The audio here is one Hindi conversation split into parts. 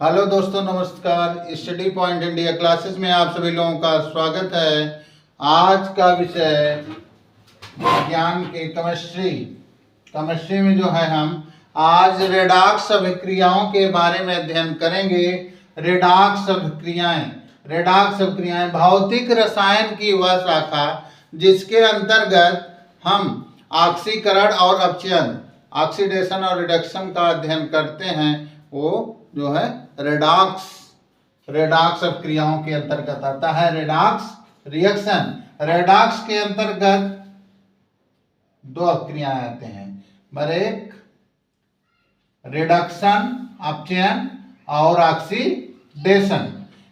हेलो दोस्तों, नमस्कार। स्टडी पॉइंट इंडिया क्लासेस में आप सभी लोगों का स्वागत है। आज का विषय विज्ञान के केमिस्ट्री में जो है हम आज रेडॉक्स अभिक्रियाओं के बारे में अध्ययन करेंगे। रेडॉक्स अभिक्रियाएं भौतिक रसायन की वह शाखा जिसके अंतर्गत हम ऑक्सीकरण और अपचयन, ऑक्सीडेशन और रिडक्शन का अध्ययन करते हैं, वो जो है रेडॉक्स अभिक्रियाओं के अंतर्गत आता है। रेडॉक्स रिएक्शन, रेडॉक्स के अंतर्गत दो अभिक्रियाएं आते हैं, एक रिडक्शन अपचयन और ऑक्सीडेशन।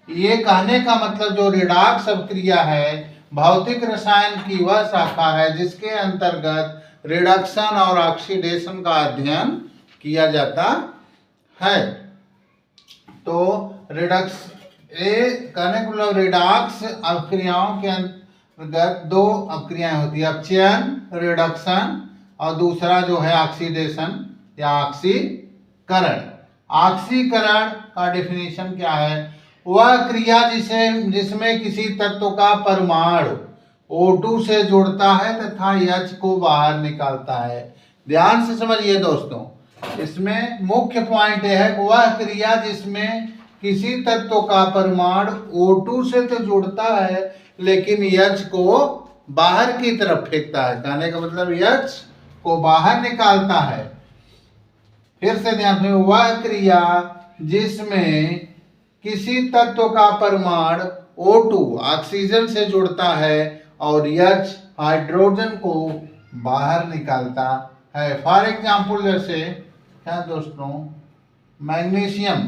ये कहने का मतलब जो रेडॉक्स अभिक्रिया है भौतिक रसायन की वह शाखा है जिसके अंतर्गत रिडक्शन और ऑक्सीडेशन का अध्ययन किया जाता है। तो रिडक्स कहने का मतलब रेडॉक्स अभिक्रियाओं के अंतर्गत दो अभिक्रियाएं होती है, अपचयन रिडक्शन, और दूसरा जो है ऑक्सीडेशन या ऑक्सीकरण। ऑक्सीकरण का डेफिनेशन क्या है? वह क्रिया जिसमें किसी तत्व का परमाणु O2 से जुड़ता है तथा H को बाहर निकालता है। ध्यान से समझिए दोस्तों, इसमें मुख्य पॉइंट यह है, वह क्रिया जिसमें किसी तत्व का परमाणु O2 से तो जुड़ता है लेकिन H को बाहर की तरफ फेंकता है। कहने का मतलब H को बाहर निकालता है। फिर से ध्यान में, वह क्रिया जिसमें किसी तत्व का परमाणु O2 ऑक्सीजन से जुड़ता है और H हाइड्रोजन को बाहर निकालता है। फॉर एग्जाम्पल जैसे क्या दोस्तों, magnesium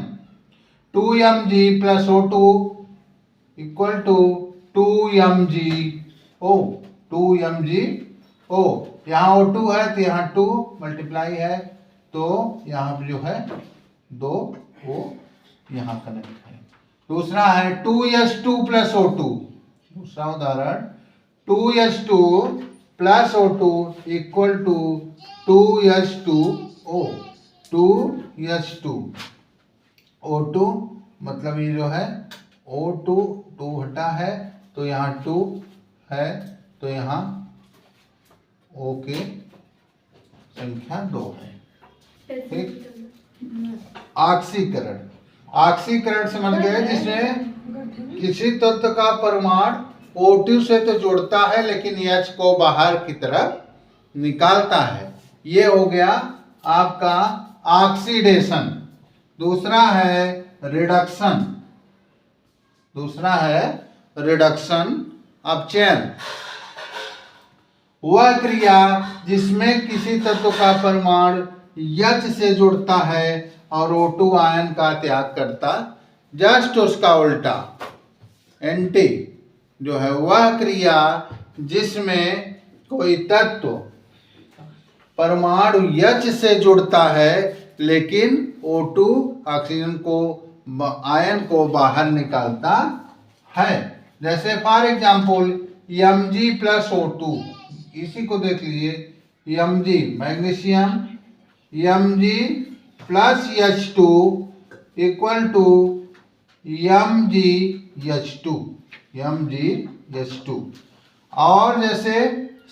2Mg plus O2 equal to 2MgO। 2MgO, यहाँ O2 है तो यहाँ 2 मल्टीप्लाई है, तो यहाँ पर जो है 2 O यहाँ कनेक्ट है। दूसरा है 2H2 प्लस O2। दूसरा उदाहरण 2H2 plus O2 equal to 2H2O। 2H2 O2 मतलब ये जो है O2 2 हटा है तो यहाँ 2 है, तो यहाँ O के संख्या 2 है। ठीक। ऑक्सीकरण समझ गए, जिसमें किसी तत्व का परमाणु O2 से तो जुड़ता है लेकिन H को बाहर की तरफ निकालता है। ये हो गया आपका ऑक्सीडेशन। दूसरा है रिडक्शन, अपचयन। वह क्रिया जिसमें किसी तत्व का परमाणु H से जुड़ता है और O2 आयन का त्याग करता, जस्ट उसका उल्टा एंटी जो है, वह क्रिया जिसमें कोई तत्व परमाणु H से जुड़ता है लेकिन O2 ऑक्सीजन को आयन को बाहर निकालता है। जैसे for example Mg plus O2, इसी को देख लीजिए, Mg magnesium Mg plus H2 equal to MgH2। और जैसे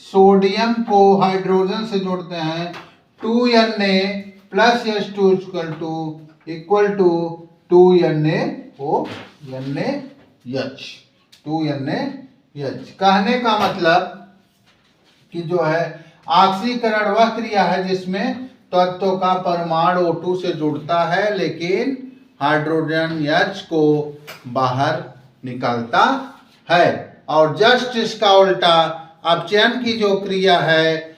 सोडियम को हाइड्रोजन से जोड़ते हैं 2Na plus H2 equal to 2NaOH। कहने का मतलब कि जो है ऑक्सीकरण वह क्रिया है जिसमें तत्व का परमाणु O2 से जुड़ता है लेकिन हाइड्रोजन H को बाहर निकालता है। और जस्ट इसका उल्टा अपचयन की जो क्रिया है,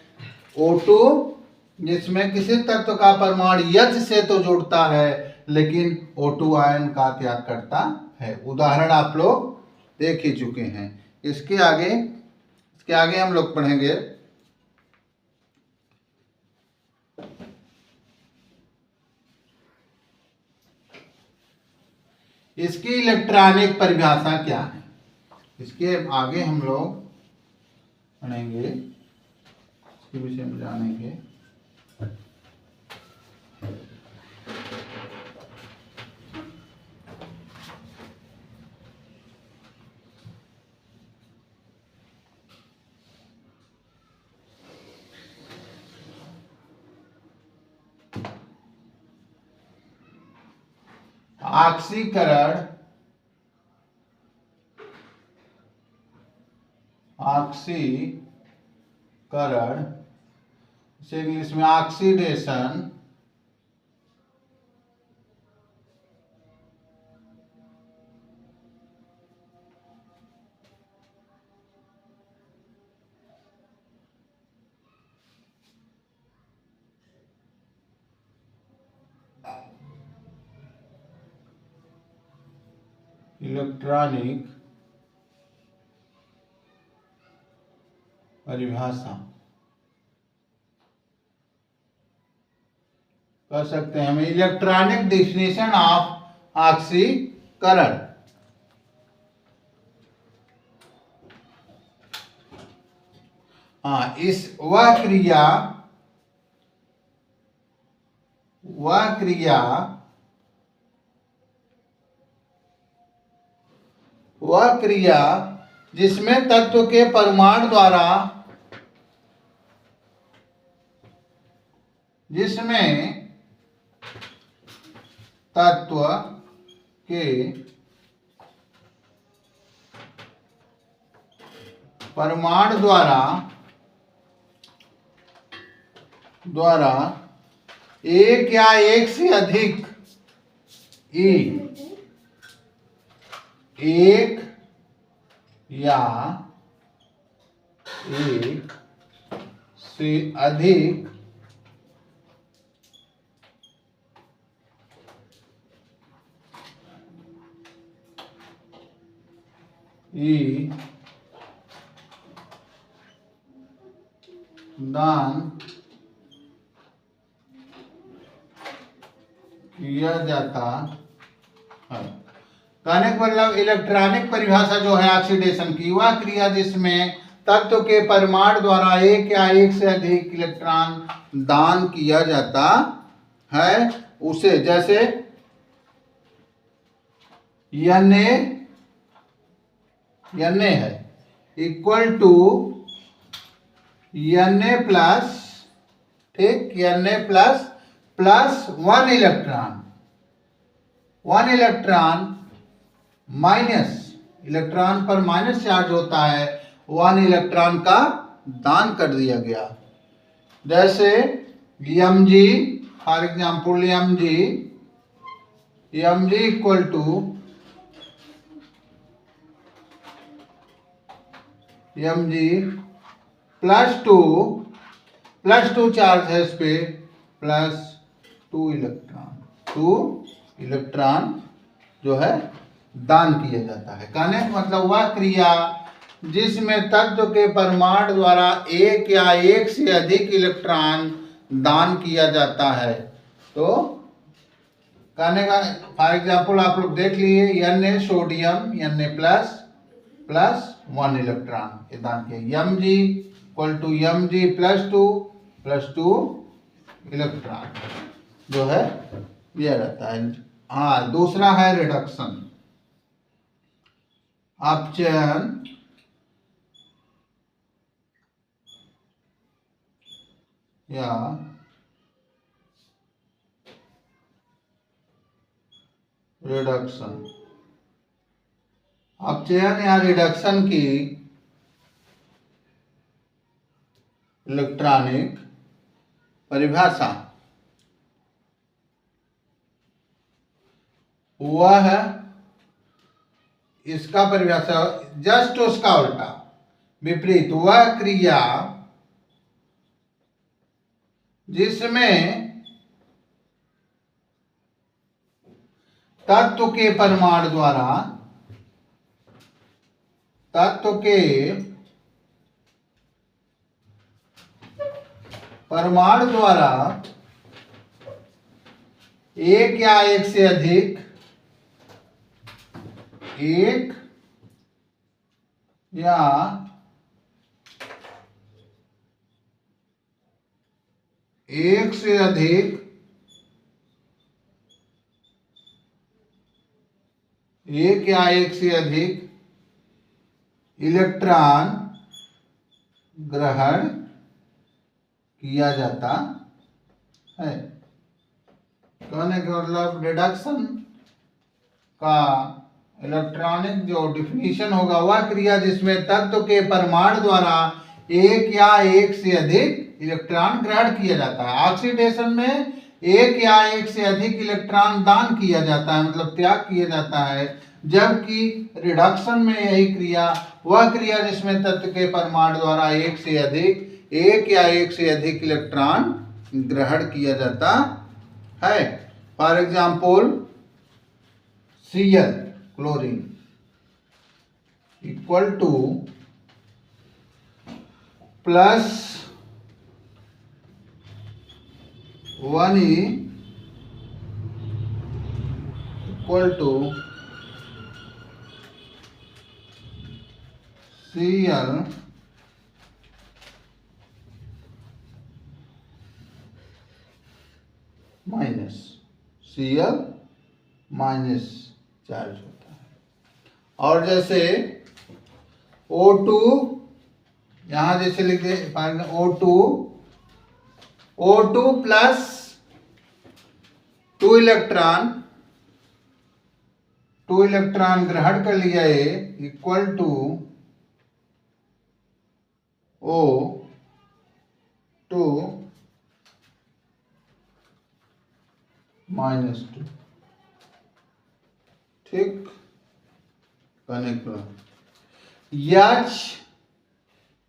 O2 जिसमें किसी तत्व का परमाणु H से तो जुड़ता है लेकिन O2 आयन का त्याग करता है। उदाहरण आप लोग देख ही चुके हैं। इसके आगे हम लोग पढ़ेंगे इसकी इलेक्ट्रॉनिक परिभाषा क्या है। इसके आगे हम लोग पढ़ेंगे, इसके विषय में जानेंगे। ऑक्सीकरण इसे इंग्लिश में ऑक्सीडेशन इलेक्ट्रॉनिक परिभाषा कर सकते हैं हम। इलेक्ट्रॉनिक डेफिनेशन ऑफ ऑक्सीकरण। हाँ, इस वह क्रिया जिसमें तत्व के परमाणु द्वारा एक या एक से अधिक एक या एक से अधिक दान किया जाता है। कहने का मतलब इलेक्ट्रॉनिक परिभाषा जो है ऑक्सीडेशन की, वह क्रिया जिसमें तत्व के परमाणु द्वारा एक या एक से अधिक इलेक्ट्रॉन दान किया जाता है, उसे जैसे Na है इक्वल टू Na प्लस, ठीक, Na plus 1 electron minus, electron पर माइनस चार्ज होता है, 1 इलेक्ट्रॉन का दान कर दिया गया। जैसे Mg, for example Mg equal to Mg plus two charge है इस पे, प्लस 2 इलेक्ट्रॉन जो है दान किया जाता है। कहने का मतलब वह क्रिया जिसमें तत्व के परमाणु द्वारा एक या एक से अधिक इलेक्ट्रॉन दान किया जाता है। तो कहने का फॉर एग्जाम्पल आप लोग देख लिए, Na sodium, Na plus 1 electron ये दान किया। Mg equal to Mg plus 2 electron जो है दिया जाता है। हाँ, दूसरा है रिडक्शन, अपचयन या रिडक्शन। अपचयन या रिडक्शन की इलेक्ट्रॉनिक परिभाषा वह है, इसका परिभाषा जस्ट उसका उल्टा विपरीत, वह क्रिया जिसमें तत्व के परमाणु द्वारा एक या एक से अधिक एक या एक से अधिक इलेक्ट्रॉन ग्रहण किया जाता है। कहने का मतलब रिडक्शन का इलेक्ट्रॉनिक जो डिफिनीशन होगा वह क्रिया जिसमें तत्व के परमाणु द्वारा एक या एक से अधिक इलेक्ट्रॉन ग्रहण किया जाता है। ऑक्सीडेशन में एक या एक से अधिक इलेक्ट्रॉन दान किया जाता है, मतलब त्याग किया जाता है। जबकि रिडक्शन में यही क्रिया वह क्रिया जिसमें तत्व के परमाणु द्वारा एक या एक से अधिक इलेक्ट्रॉन ग्रहण किया जाता है। For example Cl chlorine equal to plus 1E equal to Cl minus Cl minus charge होता है। और जैसे O2 यहां जैसे लिख दे O2 प्लस 2 इलेक्ट्रॉन ग्रहण कर लिया है इक्वल टू O2 माइनस 2। ठीक, कनेक्ट। H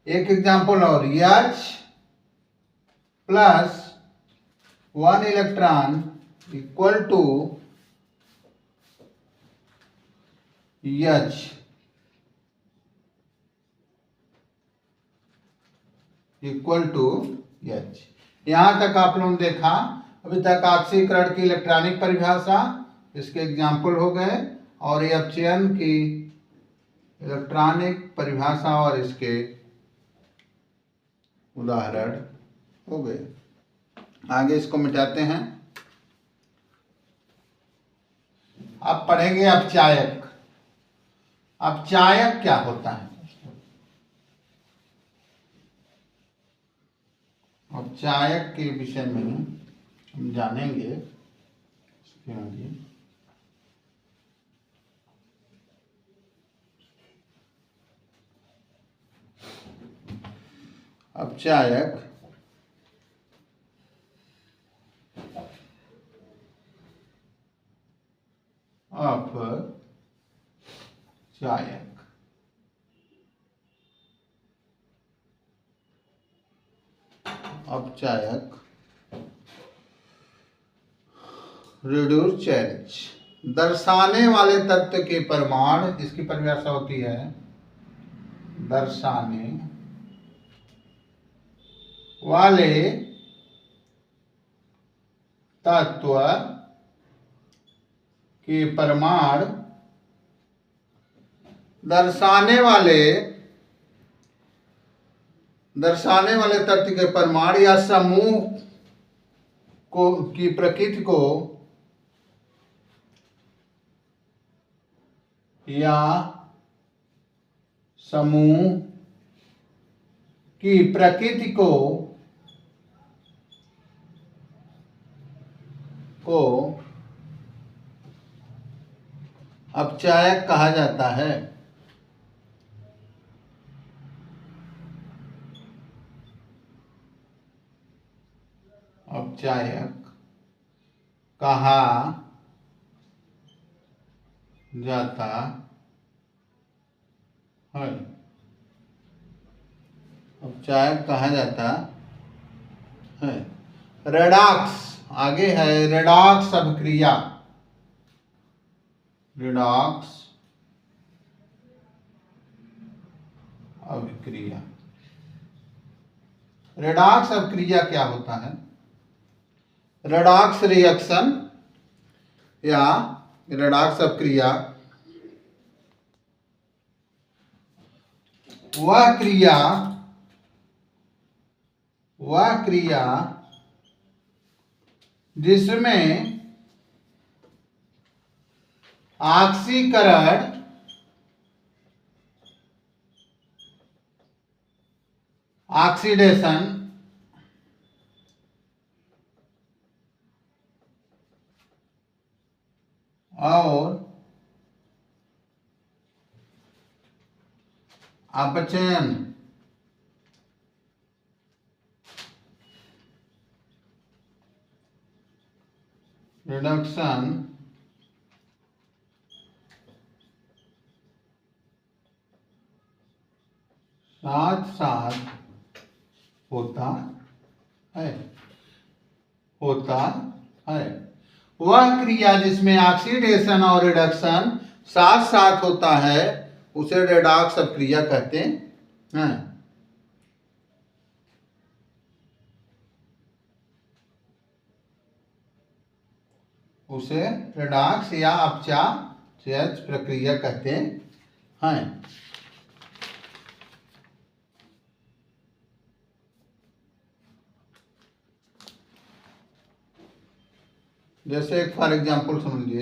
एक एग्जांपल और H plus 1 electron equal to H equal to H। यहां तक आप लोगों ने देखा। अभी तक ऑक्सीकरण की इलेक्ट्रॉनिक परिभाषा, इसके एग्जाम्पल हो गए, और ये अपचयन की इलेक्ट्रॉनिक परिभाषा और इसके उदाहरण हो गए। आगे इसको मिटाते हैं। अब पढ़ेंगे अपचायक। अपचायक क्या होता है? अपचायक के विषय में हम जानेंगे। इसके आगे अपचायक अपचायक रिड्यूस चार्ज दर्शाने वाले तत्व के परमाणु, इसकी परिभाषा होती है दर्शाने वाले तत्व के परमाणु दर्शाने वाले तत्व के परमाणु या समूह को की प्रकृति को या समूह की प्रकृति को अपचायक कहा जाता है। अपचायक कहा जाता है। अपचायक कहा जाता है। रेडॉक्स आगे है, रेडॉक्स अभिक्रिया। रेडॉक्स अभिक्रिया। रेडॉक्स अभिक्रिया क्या होता है? रेडॉक्स रिएक्शन या रेडॉक्स अभिक्रिया वह क्रिया जिसमें ऑक्सीकरण ऑक्सीडेशन और अपचयन, रिडक्शन साथ साथ होता है वह क्रिया जिसमें ऑक्सीडेशन और रिडक्शन साथ साथ होता है उसे रेडॉक्स अभिक्रिया कहते हैं। उसे रेडॉक्स या अपचायन प्रक्रिया कहते हैं। जैसे एक फॉर एग्जाम्पल समझिए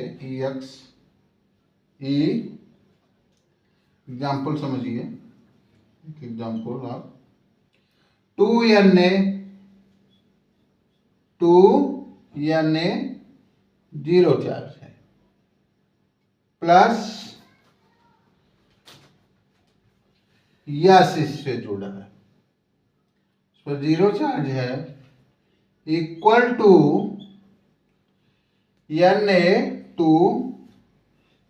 एग्जाम्पल समझिए, एग्जाम्पल आप 2Na 0 चार्ज है प्लस यस इससे जुड़ा है, इस पर 0 चार्ज है, इक्वल टू Na2,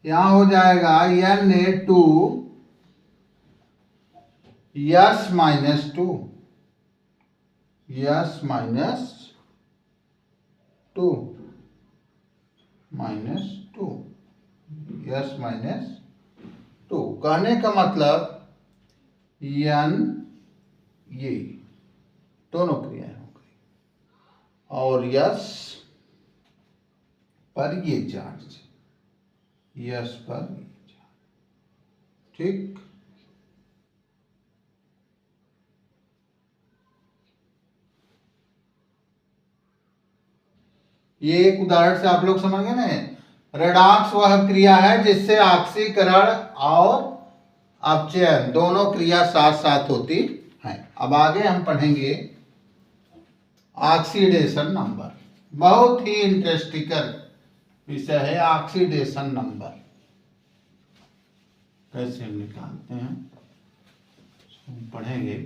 यहां हो जाएगा Na2 यस माइनस टू कहने का मतलब n ये दोनों क्रियाएं हो गई और यस पर ये चार्ज, यस पर ये चार्ज, ठीक। ये एक उदाहरण से आप लोग समझ गए ना। रेडॉक्स वह क्रिया है जिससे ऑक्सीकरण और अपचयन दोनों क्रिया साथ साथ होती है। अब आगे हम पढ़ेंगे ऑक्सीडेशन नंबर, बहुत ही इंटरेस्टिंग विषय है ऑक्सीडेशन नंबर। कैसे निकालते हैं हम पढ़ेंगे।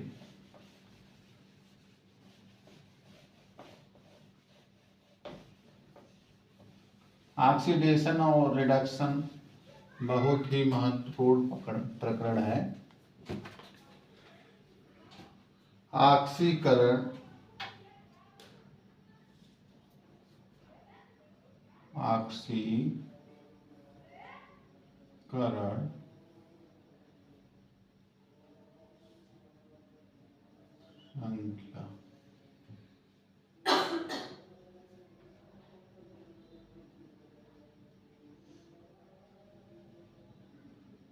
ऑक्सीडेशन और रिडक्शन बहुत ही महत्वपूर्ण प्रकरण है। ऑक्सीकरण, संख्या,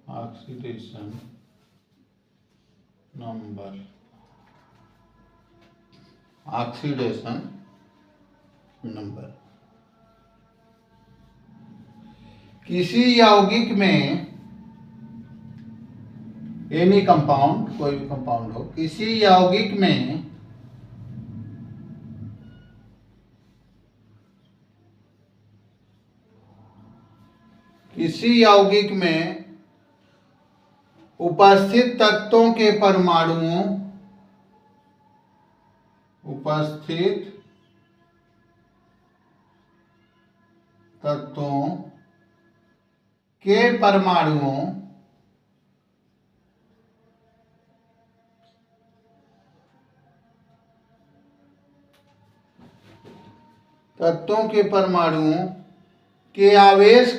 ऑक्सीडेशन नंबर, ऑक्सीडेशन नंबर किसी यौगिक में, एनी कंपाउंड, कोई भी कंपाउंड हो, किसी यौगिक में उपस्थित तत्वों के परमाणुओं, तत्वों के परमाणुओं के आवेश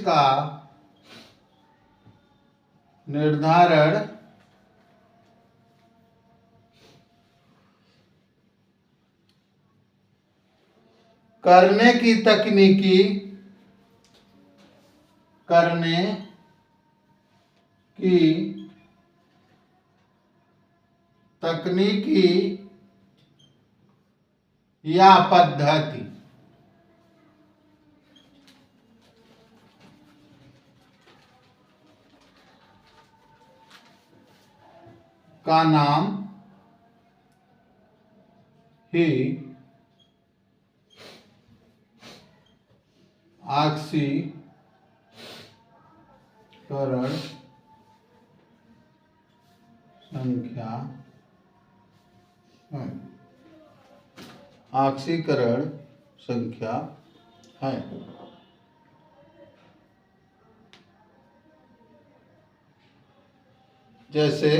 का निर्धारण करने की तकनीकी या पद्धति का नाम ही ऑक्सीकरण संख्या है। ऑक्सीकरण संख्या है। जैसे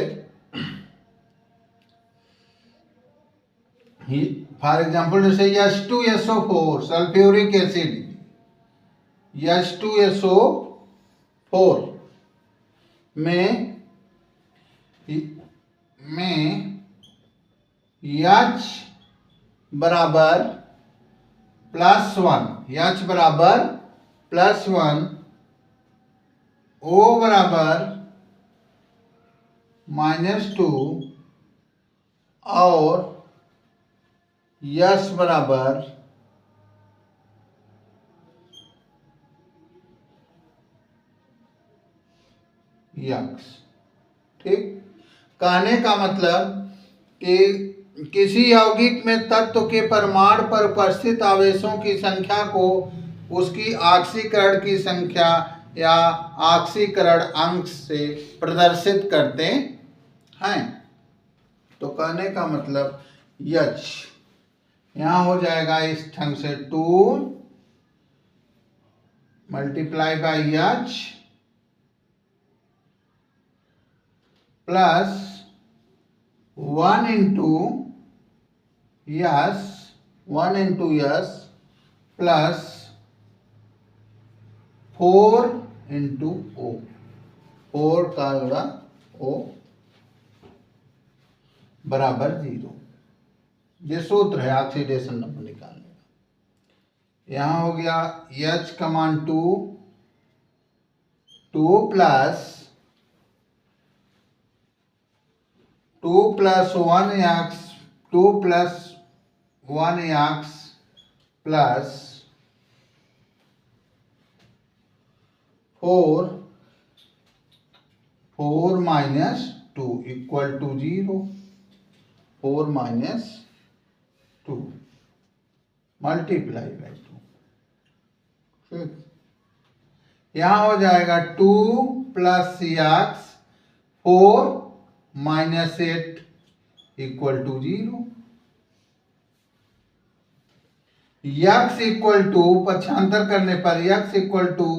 फॉर एग्जाम्पल जैसे H2SO4 सल्फ्यूरिक एसिड, H2SO4 में H बराबर +1, H बराबर +1, O बराबर -2 और S बराबर X। ठीक, कहने का मतलब कि किसी यौगिक में तत्व के परमाणु पर उपस्थित आवेशों की संख्या को उसकी ऑक्सीकरण की संख्या या ऑक्सीकरण अंक से प्रदर्शित करते हैं। तो कहने का मतलब H यहाँ हो जाएगा इस ढंग से 2 multiply by H plus 1 into S plus 4 into O, 4 का गुणा O बराबर 0। ये सूत्र है ऑक्सीडेशन नंबर निकालने का। यहाँ हो गया H का मान 2 plus 1x 2 plus 1x plus 4 minus 2 equal to 0। 4 minus 2 multiply by 2। यहाँ हो जाएगा 2 plus x 4 minus 8 equal to 0। x equal to पक्षांतर करने पर x equal to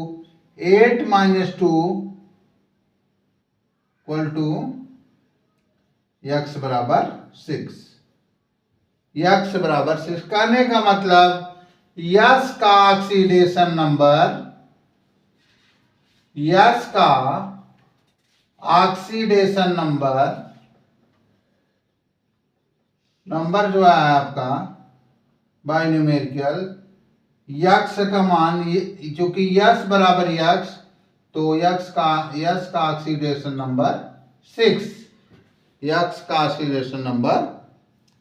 8 minus 2 equal to x बराबर 6। x बराबर 6 कहने का मतलब S का ऑक्सीडेशन नंबर, S का ऑक्सीडेशन नंबर जो है आपका बाइन्यूमेरिकल x का मान, चूंकि S बराबर x तो S का ऑक्सीडेशन नंबर 6, x का ऑक्सीडेशन नंबर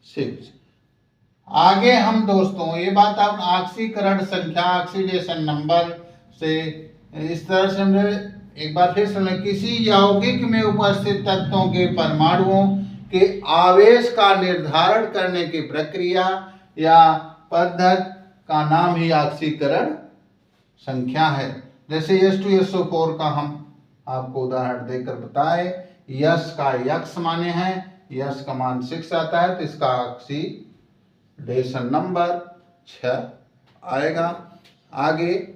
6। आगे हम दोस्तों ये बात आप ऑक्सीकरण संख्या ऑक्सीडेशन नंबर से इस तरह से हमने एक बार फिर सुने, किसी यौगिक में उपस्थित तत्वों के परमाणुओं के आवेश का निर्धारण करने की प्रक्रिया या पद्धति का नाम ही ऑक्सीकरण संख्या है। जैसे H2SO4 का हम आपको उदाहरण देकर बताए, S का x माने हैं, S का मान 6 आता है तो इसका ऑक्सीडेशन नंबर 6 आएगा। आगे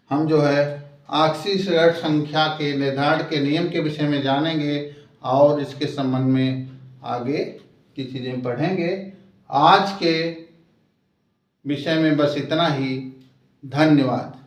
हम जो है ऑक्सीकरण संख्या के निर्धारण के नियम के विषय में जानेंगे और इसके संबंध में आगे की चीजें पढ़ेंगे। आज के विषय में बस इतना ही। धन्यवाद।